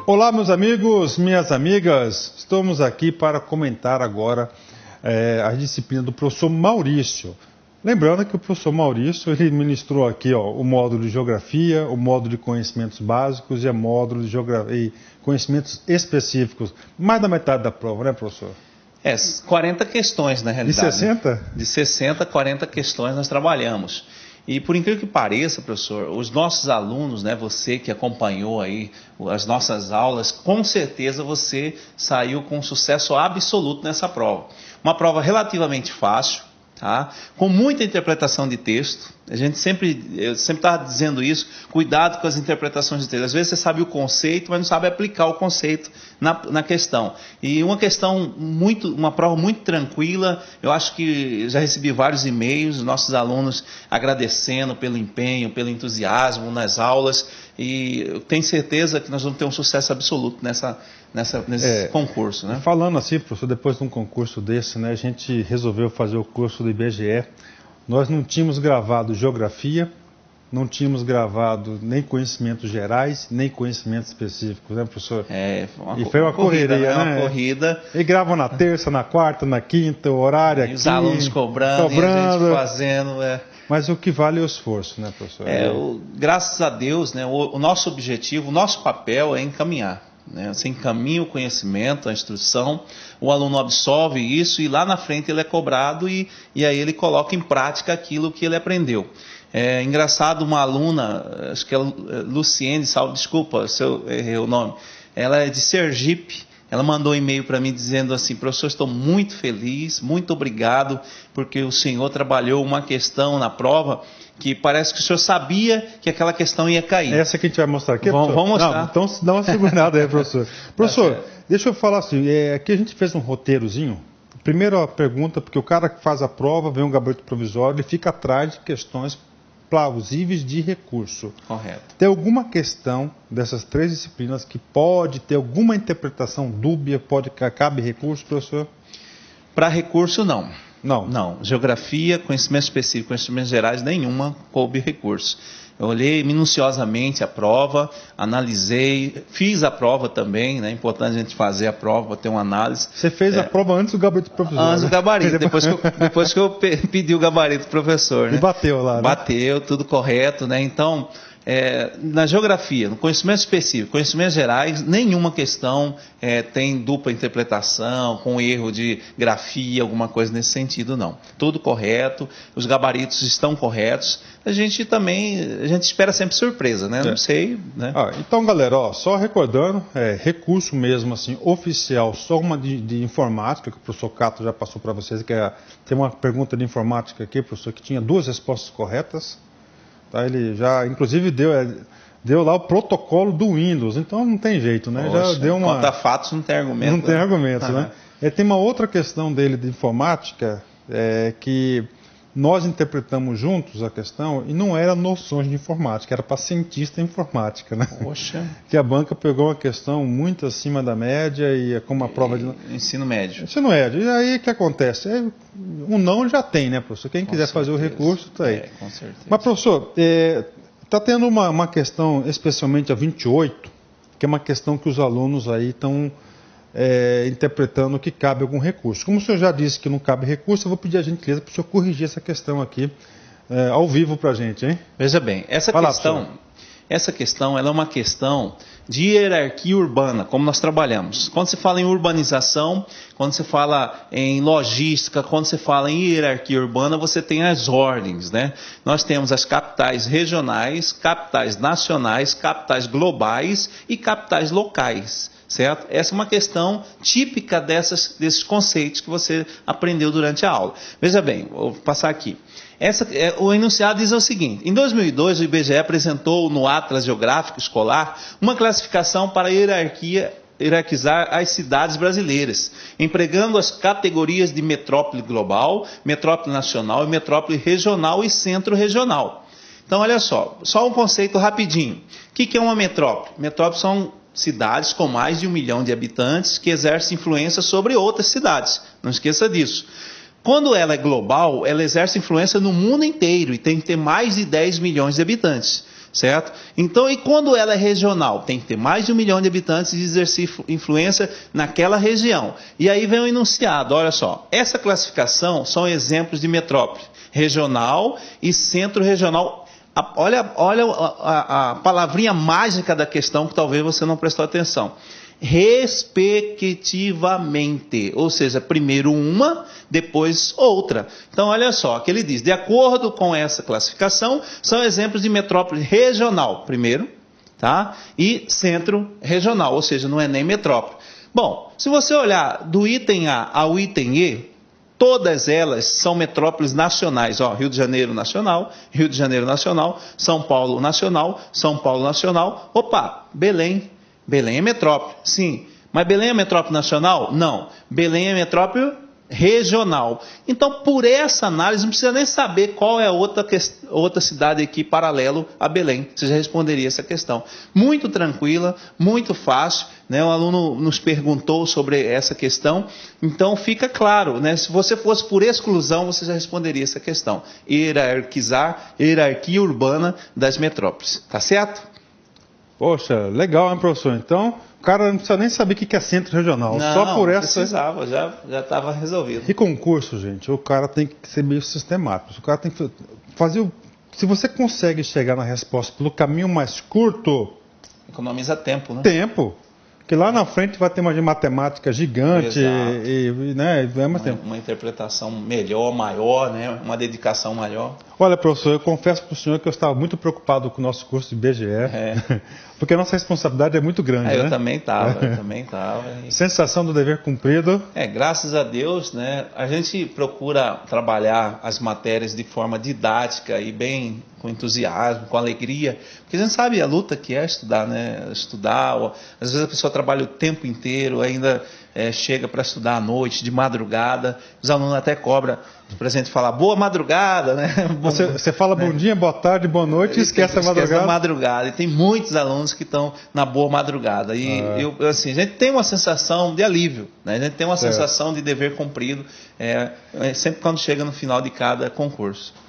Olá, meus amigos, minhas amigas. Estamos aqui para comentar agora a disciplina do professor Maurício. Lembrando que o professor Maurício, ele ministrou aqui o módulo de Geografia, o módulo de Conhecimentos Básicos e o módulo de Conhecimentos Específicos. Mais da metade da prova, né, professor? 40 questões na realidade. De 60? De 60, 40 questões nós trabalhamos. E por incrível que pareça, professor, os nossos alunos, né, você que acompanhou aí as nossas aulas, com certeza você saiu com sucesso absoluto nessa prova. Uma prova relativamente fácil, tá? Com muita interpretação de texto. Eu sempre estava dizendo isso, cuidado com as interpretações de texto. Às vezes você sabe o conceito, mas não sabe aplicar o conceito na questão. E uma prova muito tranquila. Eu acho que já recebi vários e-mails, nossos alunos agradecendo pelo empenho, pelo entusiasmo nas aulas. E eu tenho certeza que nós vamos ter um sucesso absoluto nesse concurso, né? Falando assim, professor, depois de um concurso desse, né, a gente resolveu fazer o curso do IBGE. Nós não tínhamos gravado Geografia, não tínhamos gravado nem conhecimentos gerais, nem conhecimentos específicos, né, professor? E foi uma correria, né? Uma corrida. E gravam na terça, na quarta, na quinta, o horário aqui. Os alunos cobrando. E a gente fazendo. Mas o que vale é o esforço, né, professor? Graças a Deus, né, o nosso objetivo, o nosso papel é encaminhar. Né? Você encaminha o conhecimento, a instrução, o aluno absorve isso e lá na frente ele é cobrado e aí ele coloca em prática aquilo que ele aprendeu. É engraçado, uma aluna, acho que é Luciene, desculpa se eu errei o nome, ela é de Sergipe. Ela mandou um e-mail para mim dizendo assim: professor, estou muito feliz, muito obrigado, porque o senhor trabalhou uma questão na prova que parece que o senhor sabia que aquela questão ia cair. Essa que a gente vai mostrar aqui, professor? Vamos mostrar. Não, então dá uma segurada aí, professor. Professor, deixa eu falar assim, aqui a gente fez um roteirozinho. Primeiro a pergunta, porque o cara que faz a prova, vem um gabarito provisório, ele fica atrás de questões plausíveis de recurso. Correto. Tem alguma questão dessas três disciplinas que pode ter alguma interpretação dúbia, cabe recurso, professor? Para recurso, não. Não. Geografia, conhecimento específico, conhecimentos gerais, nenhuma coube recurso. Eu olhei minuciosamente a prova, analisei, fiz a prova também, né? É importante a gente fazer a prova para ter uma análise. Você fez a prova antes do gabarito provisório? Antes do gabarito, depois que eu pedi o gabarito do professor. Né? E bateu lá, né? Bateu, tudo correto, né? Então, na geografia, no conhecimento específico, conhecimentos gerais, nenhuma questão tem dupla interpretação, com erro de grafia, alguma coisa nesse sentido, não. Tudo correto, os gabaritos estão corretos. A gente espera sempre surpresa, né? Não sei, né? Então, galera, só recordando, recurso mesmo, assim, oficial, só uma de informática, que o professor Cato já passou para vocês, tem uma pergunta de informática aqui, professor, que tinha 2 respostas corretas. Tá, ele já, inclusive, deu lá o protocolo do Windows, então não tem jeito, né? Poxa, já deu uma... Conta fatos, não tem argumento. Não tem argumentos, né? Tem uma outra questão dele de informática, que nós interpretamos juntos a questão e não era noções de informática, era para cientista em informática, né? Poxa. Que a banca pegou uma questão muito acima da média e com uma prova de... Ensino médio. Ensino médio. E aí o que acontece? Um não já tem, né, professor? Quem quiser fazer o recurso, está aí. Com certeza. Mas, professor, está tendo uma questão, especialmente a 28, que é uma questão que os alunos aí estão interpretando que cabe algum recurso. Como o senhor já disse que não cabe recurso, eu vou pedir a gentileza para o senhor corrigir essa questão aqui ao vivo para a gente, hein? Veja bem, essa questão ela é uma questão de hierarquia urbana, como nós trabalhamos. Quando se fala em urbanização, quando se fala em logística, quando se fala em hierarquia urbana, você tem as ordens, né? Nós temos as capitais regionais, capitais nacionais, capitais globais e capitais locais. Certo? Essa é uma questão típica desses conceitos que você aprendeu durante a aula. Veja bem, vou passar aqui. O enunciado diz o seguinte: em 2002, o IBGE apresentou no Atlas Geográfico Escolar uma classificação para hierarquizar as cidades brasileiras, empregando as categorias de metrópole global, metrópole nacional, metrópole regional e centro regional. Então, olha só um conceito rapidinho. O que é uma metrópole? Metrópole são cidades com mais de 1 milhão de habitantes que exercem influência sobre outras cidades. Não esqueça disso. Quando ela é global, ela exerce influência no mundo inteiro e tem que ter mais de 10 milhões de habitantes. certo? Então, e quando ela é regional? Tem que ter mais de 1 milhão de habitantes e exercer influência naquela região. E aí vem o enunciado, olha só, essa classificação são exemplos de metrópole, regional e centro-regional. Olha a palavrinha mágica da questão que talvez você não prestou atenção. Respectivamente, ou seja, primeiro uma, depois outra. Então, olha só, que ele diz, de acordo com essa classificação, são exemplos de metrópole regional, primeiro, tá? E centro regional, ou seja, não é nem metrópole. Bom, se você olhar do item A ao item E, todas elas são metrópoles nacionais. Ó, Rio de Janeiro Nacional, Rio de Janeiro Nacional, São Paulo Nacional, São Paulo Nacional. Opa, Belém. Belém é metrópole, sim. Mas Belém é metrópole nacional? Não. Belém é metrópole regional. Então, por essa análise, não precisa nem saber qual é a outra cidade aqui paralelo a Belém. Você já responderia essa questão. Muito tranquila, muito fácil. Né? O aluno nos perguntou sobre essa questão. Então, fica claro, né? Se você fosse por exclusão, você já responderia essa questão. Hierarquia urbana das metrópoles. Tá certo? Poxa, legal, hein, professor? Então, o cara não precisa nem saber o que é centro regional. Não, só por essa. Não precisava, já estava resolvido. E concurso, gente, o cara tem que ser meio sistemático. O cara tem que fazer o. Se você consegue chegar na resposta pelo caminho mais curto. Economiza tempo, né? Tempo. Porque lá na frente vai ter uma de matemática gigante né, uma interpretação melhor, maior, né, uma dedicação maior. Olha, professor, eu confesso para o senhor que eu estava muito preocupado com o nosso curso de IBGE, porque a nossa responsabilidade é muito grande. Eu né? também estava. Sensação do dever cumprido. Graças a Deus, né, a gente procura trabalhar as matérias de forma didática e bem com entusiasmo, com alegria, porque a gente sabe a luta que é estudar, né? Estudar, às vezes a pessoa trabalha o tempo inteiro, ainda chega para estudar à noite, de madrugada, os alunos até cobram para a gente falar boa madrugada, né? Você fala bom dia, boa tarde, boa noite e esquece a madrugada. Esquece a madrugada, e tem muitos alunos que estão na boa madrugada, e assim, a gente tem uma sensação de alívio, né? A gente tem uma sensação de dever cumprido, sempre quando chega no final de cada concurso.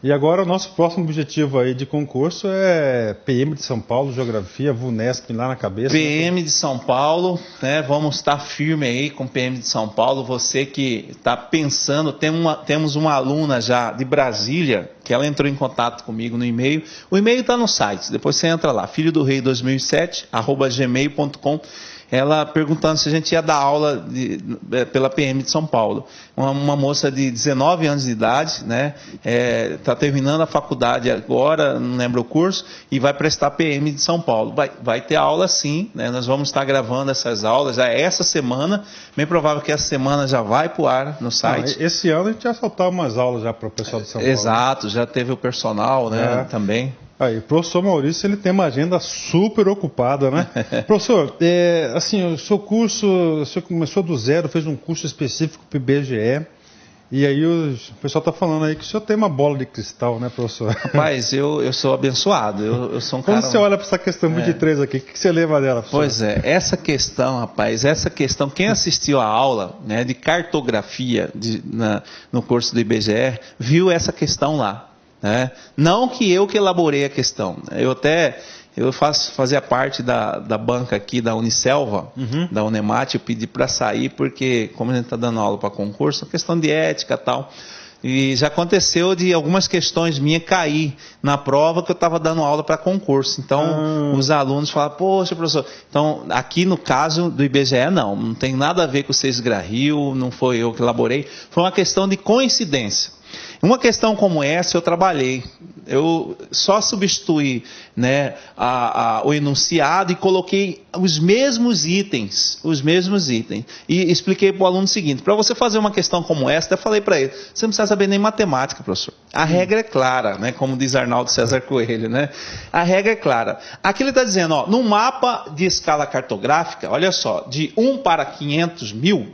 E agora o nosso próximo objetivo aí de concurso é PM de São Paulo, Geografia, VUNESP lá na cabeça. PM de São Paulo, né? Vamos estar firme aí com PM de São Paulo. Você que está pensando, temos uma aluna já de Brasília, que ela entrou em contato comigo no e-mail. O e-mail está no site, depois você entra lá, filhodorei2007@gmail.com. Ela perguntando se a gente ia dar aula pela PM de São Paulo. Uma moça de 19 anos de idade, né? Está terminando a faculdade agora, não lembro o curso, e vai prestar PM de São Paulo. Vai ter aula sim, né? Nós vamos estar gravando essas aulas já essa semana, bem provável que essa semana já vai para o ar no site. Esse ano a gente já soltar umas aulas já para o pessoal de São Paulo. Exato, já teve o personal, né? Também. Aí, o professor Maurício, ele tem uma agenda super ocupada, né? Professor, assim, o seu curso, o senhor começou do zero, fez um curso específico para o IBGE, e aí o pessoal está falando aí que o senhor tem uma bola de cristal, né, professor? Rapaz, eu sou abençoado, eu sou um cara... Quando você olha para essa questão 23 aqui, o que você leva dela, professor? Pois essa questão, rapaz, quem assistiu a aula, né, de cartografia no curso do IBGE, viu essa questão lá. Não que eu que elaborei a questão, eu fazia parte da banca aqui da Unicelva, da Unemat, eu pedi para sair porque, como a gente está dando aula para concurso, questão de ética e tal, e já aconteceu de algumas questões minhas cair na prova que eu estava dando aula para concurso, então os alunos falaram, poxa professor, então aqui no caso do IBGE não tem nada a ver com o Sesgra-Rio, não foi eu que elaborei, foi uma questão de coincidência. Uma questão como essa eu trabalhei, eu só substituí, né, o enunciado e coloquei os mesmos itens, e expliquei para o aluno o seguinte, para você fazer uma questão como essa, eu falei para ele, você não precisa saber nem matemática, professor, a regra é clara, né, como diz Arnaldo César Coelho, né, a regra é clara, aqui ele está dizendo, ó, no mapa de escala cartográfica, olha só, de 1 para 500 mil,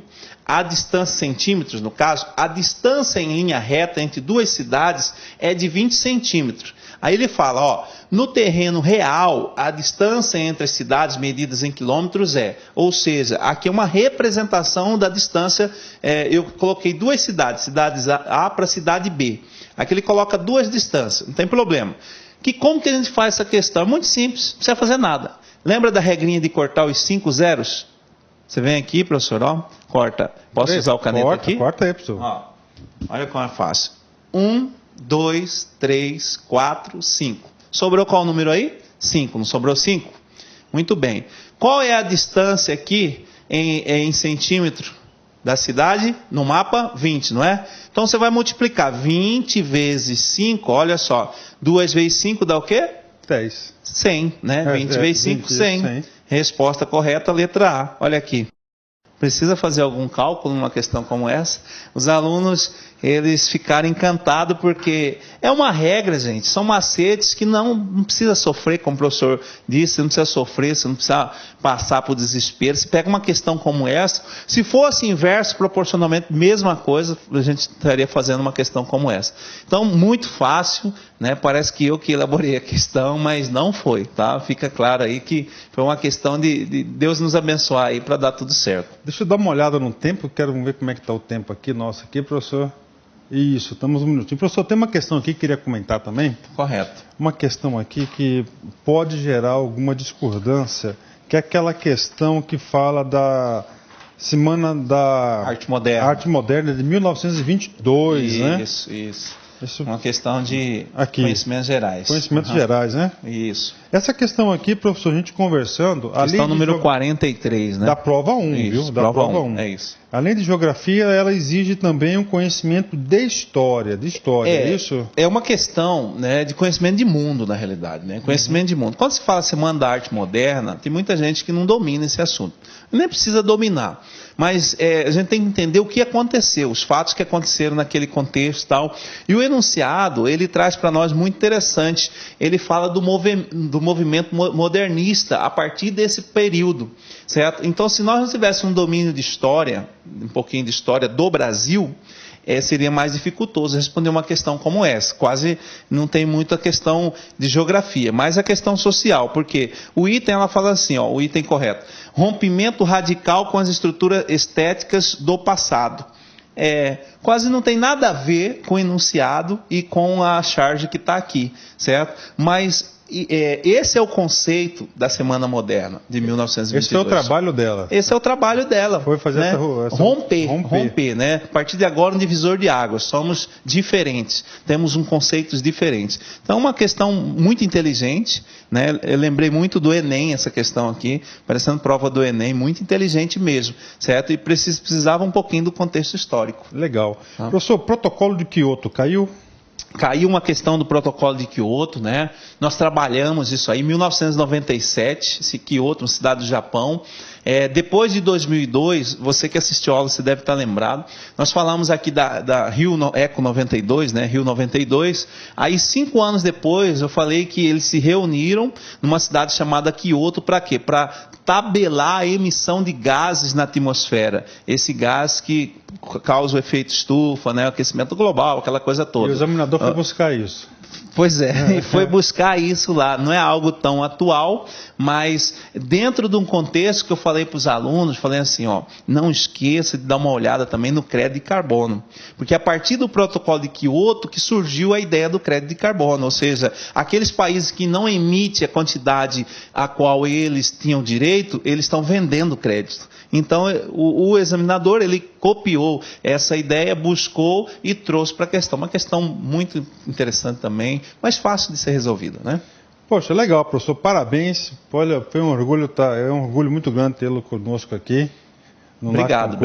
a distância, centímetros no caso, a distância em linha reta entre duas cidades é de 20 centímetros. Aí ele fala, ó, no terreno real, a distância entre as cidades medidas em quilômetros ou seja, aqui é uma representação da distância, eu coloquei duas cidades A para a cidade B. Aqui ele coloca duas distâncias, não tem problema. Como que a gente faz essa questão? É muito simples, não precisa fazer nada. Lembra da regrinha de cortar os 5 zeros? Você vem aqui, professor, ó, corta. Posso usar o caneta aqui? Corta aí, professor. Ó, olha como é fácil. 1, 2, 3, 4, 5. Sobrou qual número aí? 5. Não sobrou 5? Muito bem. Qual é a distância aqui em centímetro da cidade? No mapa, 20, não é? Então você vai multiplicar 20 vezes 5, olha só. 2 vezes 5 dá o quê? 10. 100, né? 20 vezes 5, 100. Resposta correta, letra A. Olha aqui. Precisa fazer algum cálculo numa questão como essa? Os alunos, eles ficaram encantados porque é uma regra, gente. São macetes que não precisa sofrer, como o professor disse, você não precisa sofrer, você não precisa passar por desespero. Se pega uma questão como essa, se fosse inverso, proporcionalmente, mesma coisa, a gente estaria fazendo uma questão como essa. Então, muito fácil, né? Parece que eu que elaborei a questão, mas não foi, tá? Fica claro aí que foi uma questão de Deus nos abençoar aí para dar tudo certo. Deixa eu dar uma olhada no tempo, quero ver como é que está o tempo aqui, nosso aqui, professor. Isso, estamos um minutinho. Professor, tem uma questão aqui que queria comentar também. Correto. Uma questão aqui que pode gerar alguma discordância, que é aquela questão que fala da Semana da Arte Moderna de 1922, né? Isso. Uma questão de conhecimentos gerais. Conhecimentos gerais, né? Isso. Essa questão aqui, professor, a gente conversando... Questão número 43, né? Da prova 1, isso, viu? Da prova 1. É isso. Além de geografia, ela exige também um conhecimento de história. É isso? É uma questão, né, de conhecimento de mundo, na realidade. Né? Conhecimento de mundo. Quando se fala Semana da Arte Moderna, tem muita gente que não domina esse assunto. Nem precisa dominar. Mas a gente tem que entender o que aconteceu, os fatos que aconteceram naquele contexto e tal. E o enunciado, ele traz para nós muito interessante. Ele fala do movimento modernista a partir desse período, certo? Então, se nós não tivéssemos um domínio de história, um pouquinho de história do Brasil, seria mais dificultoso responder uma questão como essa. Quase não tem muita questão de geografia, mas a questão social, porque o item, ela fala assim, ó, o item correto, rompimento radical com as estruturas estéticas do passado. Quase não tem nada a ver com o enunciado e com a charge que está aqui, certo? Mas esse é o conceito da Semana Moderna de 1922. Esse é o trabalho dela. Esse é o trabalho dela. Foi fazer né? essa romper, né? A partir de agora, um divisor de águas. Somos diferentes. Temos conceitos diferentes. Então, uma questão muito inteligente, né? Eu lembrei muito do Enem, essa questão aqui, parecendo prova do Enem, muito inteligente mesmo, certo? E precisava um pouquinho do contexto histórico. Legal. Professor, o protocolo de Kyoto caiu? Caiu uma questão do protocolo de Kyoto, né? Nós trabalhamos isso aí em 1997, esse Kyoto, uma cidade do Japão. Depois de 2002, você que assistiu a aula, você deve estar lembrado, nós falamos aqui da Rio Eco 92, né? Rio 92. Aí, 5 anos depois, eu falei que eles se reuniram numa cidade chamada Kyoto para quê? Para tabelar a emissão de gases na atmosfera. Esse gás que causa o efeito estufa, né? O aquecimento global, aquela coisa toda. E o examinador foi buscar isso. Pois e foi buscar isso lá. Não é algo tão atual, mas dentro de um contexto que eu falei para os alunos, falei assim, ó, não esqueça de dar uma olhada também no crédito de carbono. Porque a partir do protocolo de Kyoto que surgiu a ideia do crédito de carbono, ou seja, aqueles países que não emitem a quantidade a qual eles tinham direito, eles estão vendendo crédito. Então, o examinador, ele copiou essa ideia, buscou e trouxe para a questão. Uma questão muito interessante também, mas fácil de ser resolvida, né? Poxa, legal, professor. Parabéns. Olha, foi um orgulho, é um orgulho muito grande tê-lo conosco aqui. Obrigado.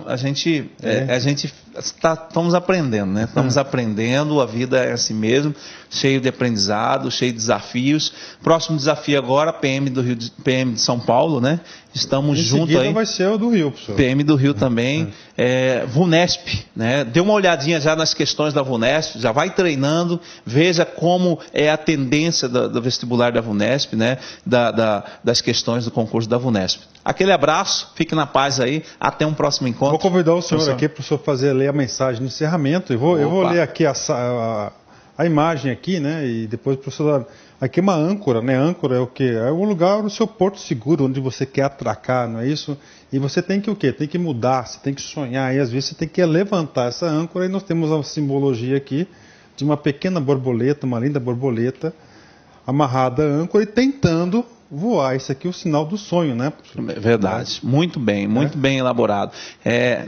A gente estamos aprendendo, né? Estamos aprendendo, a vida é assim mesmo, cheio de aprendizado, cheio de desafios. Próximo desafio agora, PM de São Paulo, né? Estamos juntos aí. Vai ser o do Rio, professor. PM do Rio também. VUNESP, né? Dê uma olhadinha já nas questões da VUNESP, já vai treinando, veja como é a tendência do vestibular da VUNESP, né? Das questões do concurso da VUNESP. Aquele abraço, fique na paz aí, até um próximo encontro. Vou convidar o senhor aqui para o senhor ler a mensagem de encerramento. Eu vou ler aqui a imagem aqui, né? E depois o professor... Aqui é uma âncora, né? Âncora é o quê? É um lugar, o seu porto seguro, onde você quer atracar, não é isso? E você tem que o quê? Tem que mudar, você tem que sonhar, e às vezes você tem que levantar essa âncora, e nós temos a simbologia aqui de uma pequena borboleta, uma linda borboleta, amarrada à âncora e tentando voar. Isso aqui é o sinal do sonho, né? Verdade, muito bem elaborado.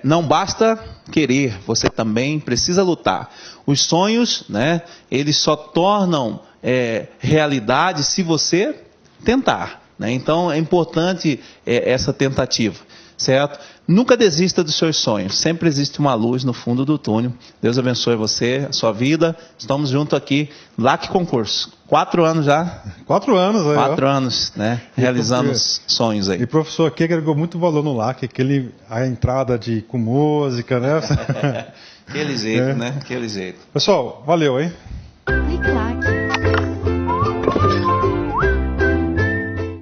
Não basta querer, você também precisa lutar. Os sonhos, né, eles só tornam realidade se você tentar, né? Então é importante essa tentativa, certo? Nunca desista dos seus sonhos, sempre existe uma luz no fundo do túnel. Deus abençoe você, a sua vida. Estamos juntos aqui, LAC Concurso. 4 anos já. 4 anos, aí, 4 anos, né? Realizando os sonhos aí. E o professor aqui agregou muito valor no LAC, a entrada com música, né? Aquele jeito, né? Aquele jeito. Pessoal, valeu, hein? Clique lá.